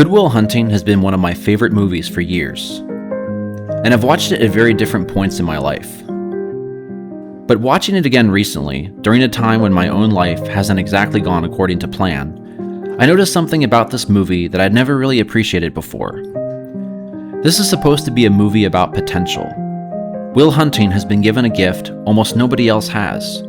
Good Will Hunting has been one of my favorite movies for years, and I've watched it at very different points in my life. But watching it again recently, during a time when my own life hasn't exactly gone according to plan, I noticed something about this movie that I'd never really appreciated before. This is supposed to be a movie about potential. Will Hunting has been given a gift almost nobody else has.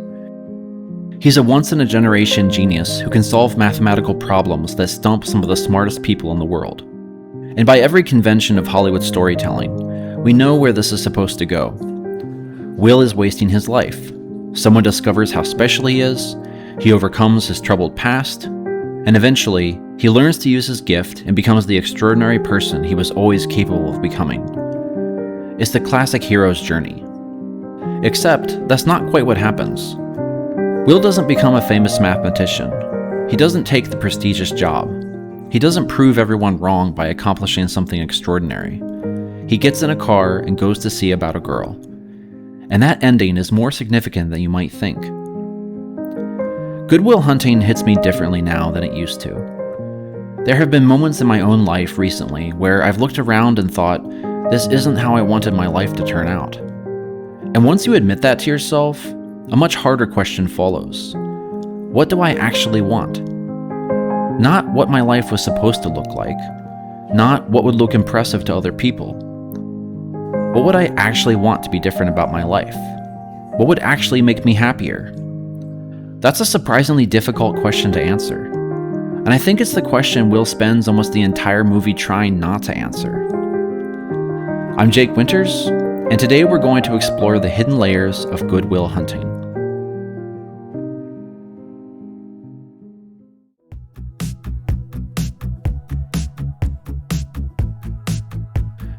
He's a once-in-a-generation genius who can solve mathematical problems that stump some of the smartest people in the world. And by every convention of Hollywood storytelling, we know where this is supposed to go. Will is wasting his life. Someone discovers how special he is, he overcomes his troubled past, and eventually, he learns to use his gift and becomes the extraordinary person he was always capable of becoming. It's the classic hero's journey. Except, that's not quite what happens. Will doesn't become a famous mathematician. He doesn't take the prestigious job. He doesn't prove everyone wrong by accomplishing something extraordinary. He gets in a car and goes to see about a girl. And that ending is more significant than you might think. Good Will Hunting hits me differently now than it used to. There have been moments in my own life recently where I've looked around and thought, this isn't how I wanted my life to turn out. And once you admit that to yourself, a much harder question follows. What do I actually want? Not what my life was supposed to look like. Not what would look impressive to other people. What would I actually want to be different about my life? What would actually make me happier? That's a surprisingly difficult question to answer. And I think it's the question Will spends almost the entire movie trying not to answer. I'm Jake Winters, and today we're going to explore the hidden layers of Good Will Hunting.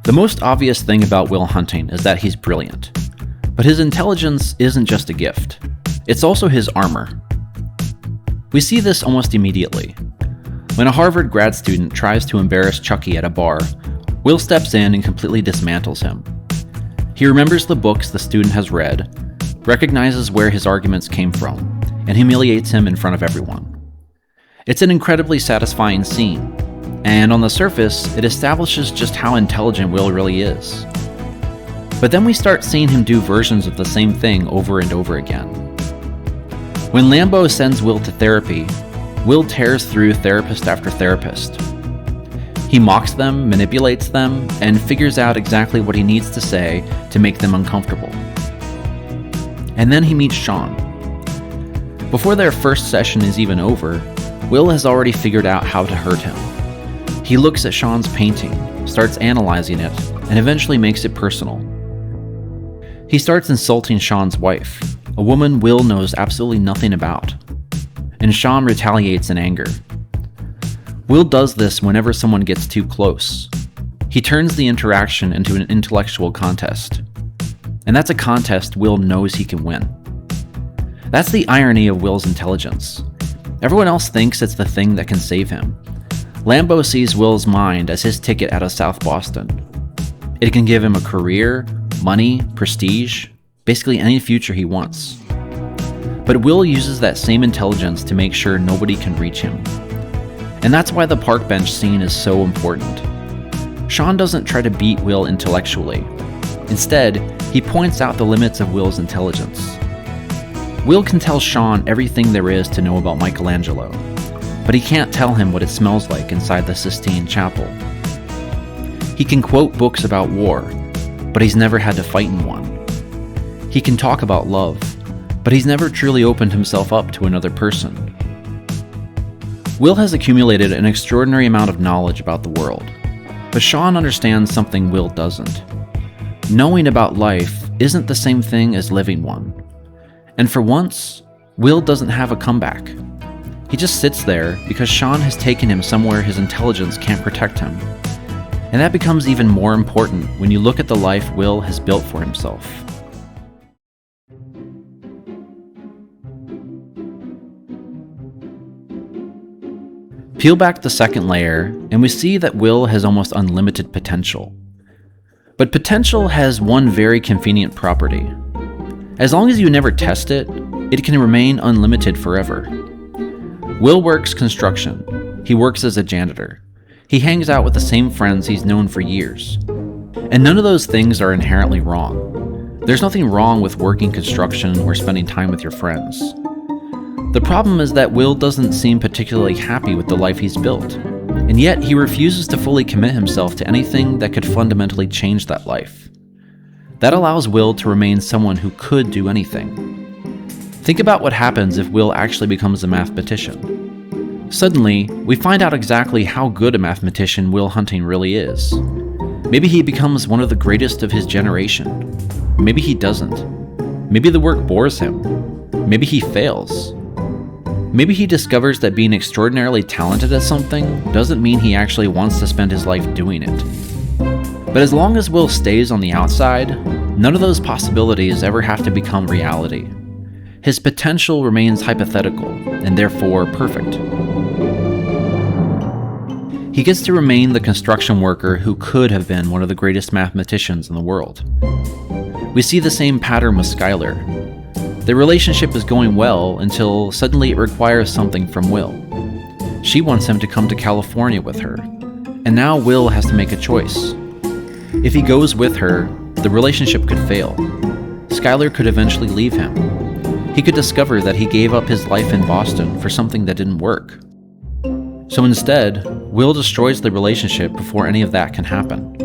The most obvious thing about Will Hunting is that he's brilliant. But his intelligence isn't just a gift. It's also his armor. We see this almost immediately. When a Harvard grad student tries to embarrass Chucky at a bar, Will steps in and completely dismantles him. He remembers the books the student has read, recognizes where his arguments came from, and humiliates him in front of everyone. It's an incredibly satisfying scene. And on the surface, it establishes just how intelligent Will really is. But then we start seeing him do versions of the same thing over and over again. When Lambo sends Will to therapy, Will tears through therapist after therapist. He mocks them, manipulates them, and figures out exactly what he needs to say to make them uncomfortable. And then he meets Sean. Before their first session is even over, Will has already figured out how to hurt him. He looks at Sean's painting, starts analyzing it, and eventually makes it personal. He starts insulting Sean's wife, a woman Will knows absolutely nothing about, and Sean retaliates in anger. Will does this whenever someone gets too close. He turns the interaction into an intellectual contest, and that's a contest Will knows he can win. That's the irony of Will's intelligence. Everyone else thinks it's the thing that can save him. Lambo sees Will's mind as his ticket out of South Boston. It can give him a career, money, prestige, basically any future he wants. But Will uses that same intelligence to make sure nobody can reach him. And that's why the park bench scene is so important. Sean doesn't try to beat Will intellectually. Instead, he points out the limits of Will's intelligence. Will can tell Sean everything there is to know about Michelangelo, but he can't tell him what it smells like inside the Sistine Chapel. He can quote books about war, but he's never had to fight in one. He can talk about love, but he's never truly opened himself up to another person. Will has accumulated an extraordinary amount of knowledge about the world, but Sean understands something Will doesn't. Knowing about life isn't the same thing as living one. And for once, Will doesn't have a comeback. He just sits there because Sean has taken him somewhere his intelligence can't protect him. And that becomes even more important when you look at the life Will has built for himself. Peel back the second layer, and we see that Will has almost unlimited potential. But potential has one very convenient property. As long as you never test it, it can remain unlimited forever. Will works construction. He works as a janitor. He hangs out with the same friends he's known for years. And none of those things are inherently wrong. There's nothing wrong with working construction or spending time with your friends. The problem is that Will doesn't seem particularly happy with the life he's built, and yet he refuses to fully commit himself to anything that could fundamentally change that life. That allows Will to remain someone who could do anything. Think about what happens if Will actually becomes a mathematician. Suddenly, we find out exactly how good a mathematician Will Hunting really is. Maybe he becomes one of the greatest of his generation. Maybe he doesn't. Maybe the work bores him. Maybe he fails. Maybe he discovers that being extraordinarily talented at something doesn't mean he actually wants to spend his life doing it. But as long as Will stays on the outside, none of those possibilities ever have to become reality. His potential remains hypothetical, and therefore perfect. He gets to remain the construction worker who could have been one of the greatest mathematicians in the world. We see the same pattern with Skylar. Their relationship is going well until suddenly it requires something from Will. She wants him to come to California with her, and now Will has to make a choice. If he goes with her, the relationship could fail. Skylar could eventually leave him. He could discover that he gave up his life in Boston for something that didn't work. So instead, Will destroys the relationship before any of that can happen.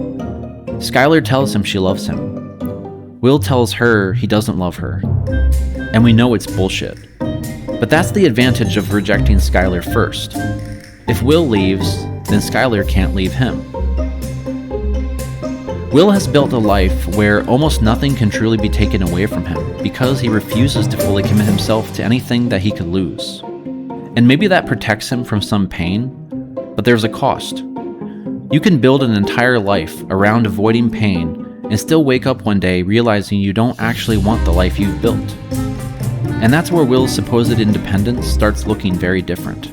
Skylar tells him she loves him. Will tells her he doesn't love her. And we know it's bullshit. But that's the advantage of rejecting Skylar first. If Will leaves, then Skylar can't leave him. Will has built a life where almost nothing can truly be taken away from him because he refuses to fully commit himself to anything that he could lose. And maybe that protects him from some pain, but there's a cost. You can build an entire life around avoiding pain and still wake up one day realizing you don't actually want the life you've built. And that's where Will's supposed independence starts looking very different.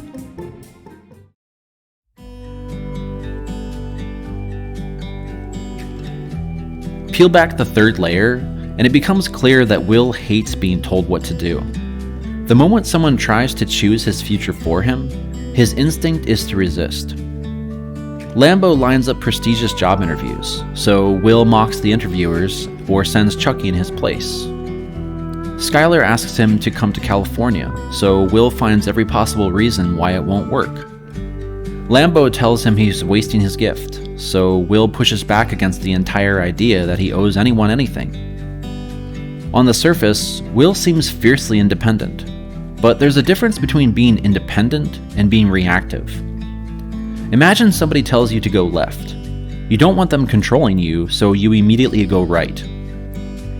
Peel back the third layer, and it becomes clear that Will hates being told what to do. The moment someone tries to choose his future for him, his instinct is to resist. Lambo lines up prestigious job interviews, so Will mocks the interviewers or sends Chucky in his place. Skylar asks him to come to California, so Will finds every possible reason why it won't work. Lambo tells him he's wasting his gift, so Will pushes back against the entire idea that he owes anyone anything. On the surface, Will seems fiercely independent, but there's a difference between being independent and being reactive. Imagine somebody tells you to go left. You don't want them controlling you, so you immediately go right.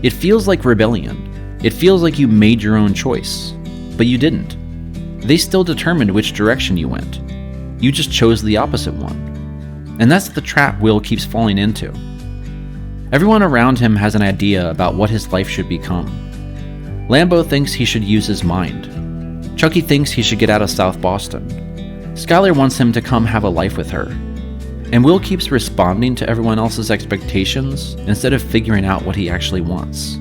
It feels like rebellion. It feels like you made your own choice, but you didn't. They still determined which direction you went. You just chose the opposite one. And that's the trap Will keeps falling into. Everyone around him has an idea about what his life should become. Lambo thinks he should use his mind. Chucky thinks he should get out of South Boston. Skylar wants him to come have a life with her. And Will keeps responding to everyone else's expectations instead of figuring out what he actually wants.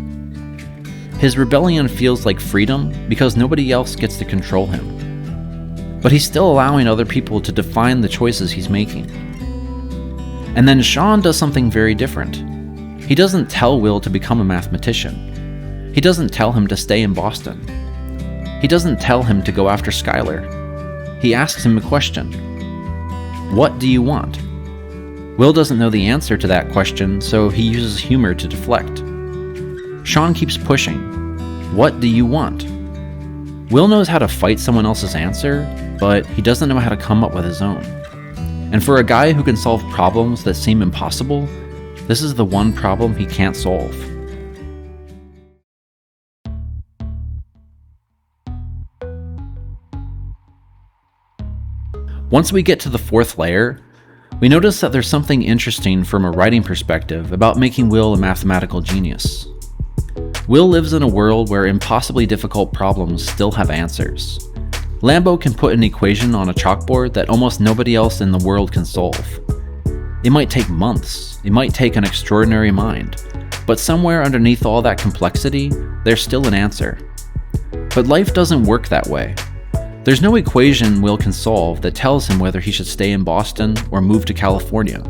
His rebellion feels like freedom because nobody else gets to control him. But he's still allowing other people to define the choices he's making. And then Sean does something very different. He doesn't tell Will to become a mathematician. He doesn't tell him to stay in Boston. He doesn't tell him to go after Skylar. He asks him a question. What do you want? Will doesn't know the answer to that question, so he uses humor to deflect. Sean keeps pushing. What do you want? Will knows how to fight someone else's answer, but he doesn't know how to come up with his own. And for a guy who can solve problems that seem impossible, this is the one problem he can't solve. Once we get to the fourth layer, we notice that there's something interesting from a writing perspective about making Will a mathematical genius. Will lives in a world where impossibly difficult problems still have answers. Lambo can put an equation on a chalkboard that almost nobody else in the world can solve. It might take months, it might take an extraordinary mind, but somewhere underneath all that complexity, there's still an answer. But life doesn't work that way. There's no equation Will can solve that tells him whether he should stay in Boston or move to California.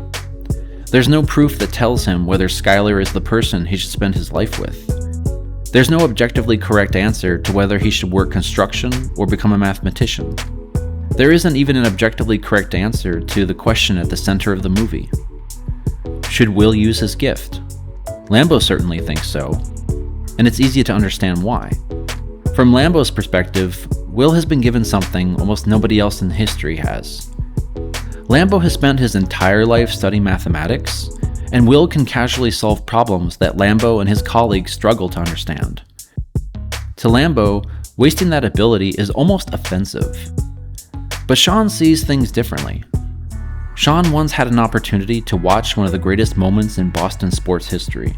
There's no proof that tells him whether Skylar is the person he should spend his life with. There's no objectively correct answer to whether he should work construction or become a mathematician. There isn't even an objectively correct answer to the question at the center of the movie. Should Will use his gift? Lambo certainly thinks so, and it's easy to understand why. From Lambo's perspective, Will has been given something almost nobody else in history has. Lambo has spent his entire life studying mathematics, and Will can casually solve problems that Lambo and his colleagues struggle to understand. To Lambo, wasting that ability is almost offensive. But Sean sees things differently. Sean once had an opportunity to watch one of the greatest moments in Boston sports history,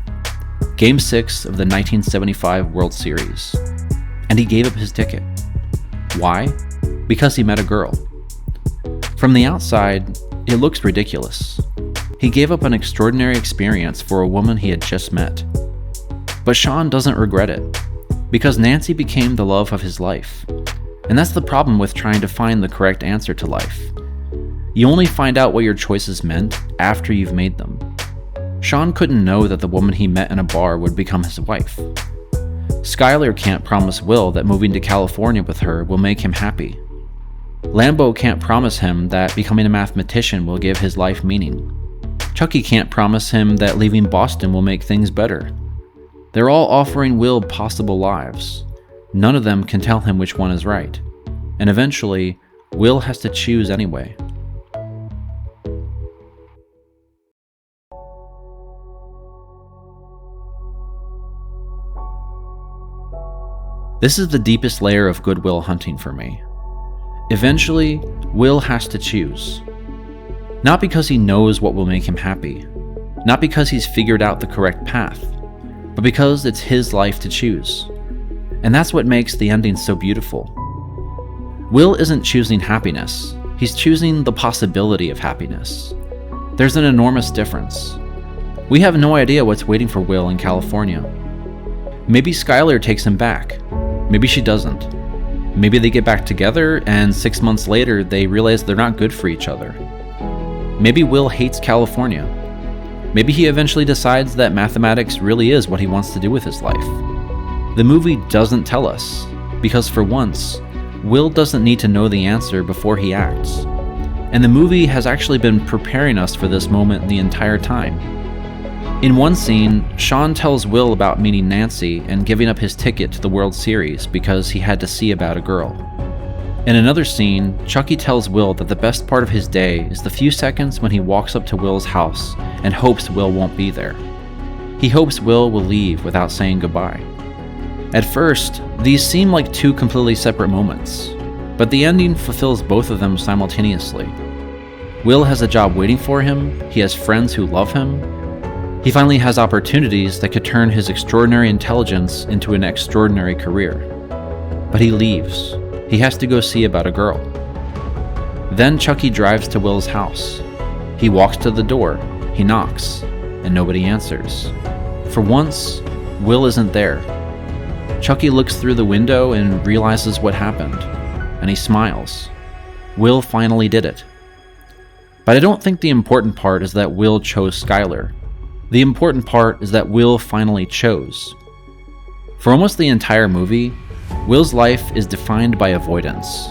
Game 6 of the 1975 World Series, and he gave up his ticket. Why? Because he met a girl. From the outside, it looks ridiculous. He gave up an extraordinary experience for a woman he had just met. But Sean doesn't regret it, because Nancy became the love of his life. And that's the problem with trying to find the correct answer to life. You only find out what your choices meant after you've made them. Sean couldn't know that the woman he met in a bar would become his wife. Skylar can't promise Will that moving to California with her will make him happy. Lambo can't promise him that becoming a mathematician will give his life meaning. Chucky can't promise him that leaving Boston will make things better. They're all offering Will possible lives. None of them can tell him which one is right. And eventually, Will has to choose anyway. This is the deepest layer of Good Will Hunting for me. Eventually, Will has to choose. Not because he knows what will make him happy, not because he's figured out the correct path, but because it's his life to choose. And that's what makes the ending so beautiful. Will isn't choosing happiness, he's choosing the possibility of happiness. There's an enormous difference. We have no idea what's waiting for Will in California. Maybe Skylar takes him back. Maybe she doesn't. Maybe they get back together and 6 months later they realize they're not good for each other. Maybe Will hates California. Maybe he eventually decides that mathematics really is what he wants to do with his life. The movie doesn't tell us, because for once, Will doesn't need to know the answer before he acts. And the movie has actually been preparing us for this moment the entire time. In one scene, Sean tells Will about meeting Nancy and giving up his ticket to the World Series because he had to see about a girl. In another scene, Chucky tells Will that the best part of his day is the few seconds when he walks up to Will's house and hopes Will won't be there. He hopes Will will leave without saying goodbye. At first, these seem like two completely separate moments, but the ending fulfills both of them simultaneously. Will has a job waiting for him, he has friends who love him, he finally has opportunities that could turn his extraordinary intelligence into an extraordinary career. But he leaves. He has to go see about a girl. Then Chucky drives to Will's house. He walks to the door, he knocks, and nobody answers. For once, Will isn't there. Chucky looks through the window and realizes what happened, and he smiles. Will finally did it. But I don't think the important part is that Will chose Skylar. The important part is that Will finally chose. For almost the entire movie, Will's life is defined by avoidance.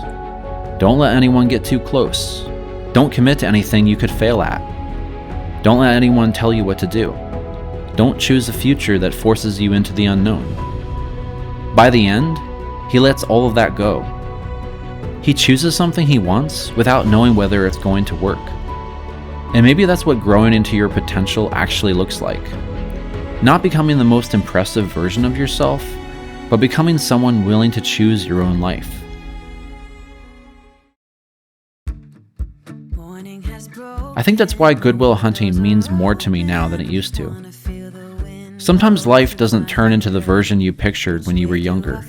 Don't let anyone get too close. Don't commit to anything you could fail at. Don't let anyone tell you what to do. Don't choose a future that forces you into the unknown. By the end, he lets all of that go. He chooses something he wants without knowing whether it's going to work. And maybe that's what growing into your potential actually looks like. Not becoming the most impressive version of yourself, but becoming someone willing to choose your own life. I think that's why Good Will Hunting means more to me now than it used to. Sometimes life doesn't turn into the version you pictured when you were younger.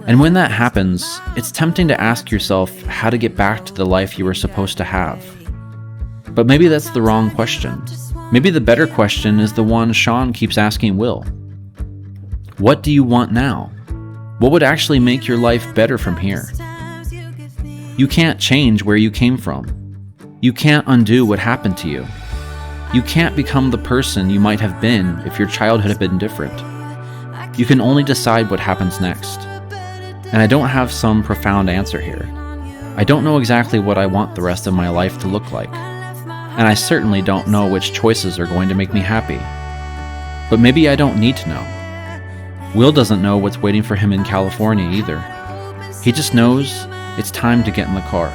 And when that happens, it's tempting to ask yourself how to get back to the life you were supposed to have. But maybe that's the wrong question. Maybe the better question is the one Sean keeps asking Will. What do you want now? What would actually make your life better from here? You can't change where you came from. You can't undo what happened to you. You can't become the person you might have been if your childhood had been different. You can only decide what happens next. And I don't have some profound answer here. I don't know exactly what I want the rest of my life to look like. And I certainly don't know which choices are going to make me happy. But maybe I don't need to know. Will doesn't know what's waiting for him in California either. He just knows it's time to get in the car.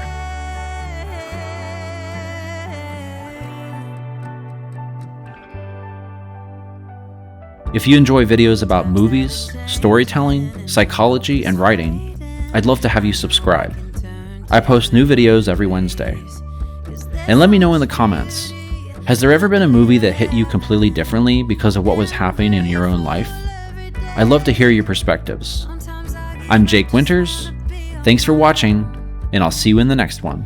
If you enjoy videos about movies, storytelling, psychology, and writing, I'd love to have you subscribe. I post new videos every Wednesday. And let me know in the comments, has there ever been a movie that hit you completely differently because of what was happening in your own life? I'd love to hear your perspectives. I'm Jake Winters. Thanks for watching, and I'll see you in the next one.